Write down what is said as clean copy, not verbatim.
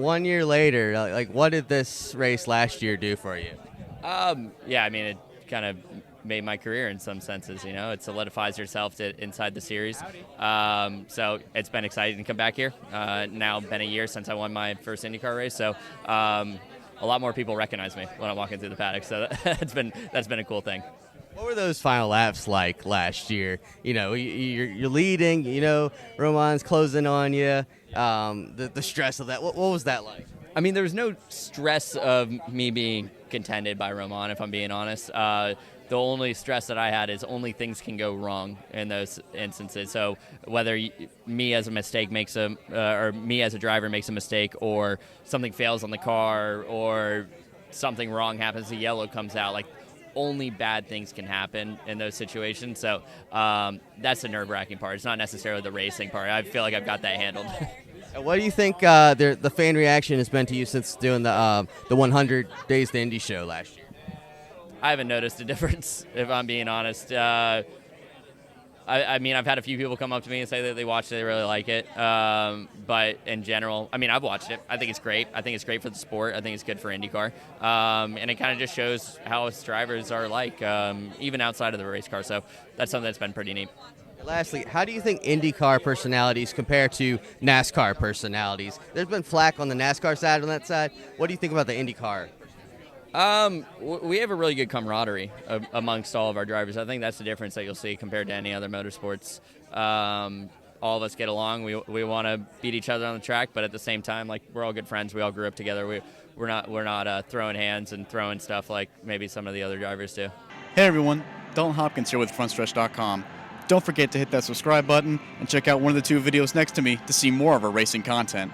1 year later, like what did this race last year do for you? Yeah, I mean, it kind of made my career in some senses. It solidifies yourself inside the series. So it's been exciting to come back here. Now been a year since I won my first IndyCar race, so a lot more people recognize me when I'm walking through the paddock. So that's been a cool thing. What were those final laps like last year? You're leading. Roman's closing on you. The stress of that. What was that like? I mean, there was no stress of me being contended by Roman, if I'm being honest. The only stress that I had is only things can go wrong in those instances. So whether me as a mistake makes or me as a driver makes a mistake, or something fails on the car, or something wrong happens, the yellow comes out, like only bad things can happen in those situations. So that's the nerve-wracking part. It's not necessarily the racing part. I feel like I've got that handled. What do you think the fan reaction has been to you since doing the 100 Days to Indy show last year? I haven't noticed a difference, if I'm being honest. I mean, I've had a few people come up to me and say that they watched it, they really like it. But in general, I mean, I've watched it. I think it's great. I think it's great for the sport. I think it's good for IndyCar. And it kind of just shows how us drivers are like, even outside of the race car. So that's something that's been pretty neat. Lastly, how do you think IndyCar personalities compare to NASCAR personalities? There's been flack on the NASCAR side on that side. What do you think about the IndyCar? We have a really good camaraderie amongst all of our drivers. I think that's the difference that you'll see compared to any other motorsports. All of us get along. We want to beat each other on the track, but at the same time, like, we're all good friends. We all grew up together. We're not throwing hands and throwing stuff like maybe some of the other drivers do. Hey everyone, Dalton Hopkins here with Frontstretch.com. Don't forget to hit that subscribe button and check out one of the two videos next to me to see more of our racing content.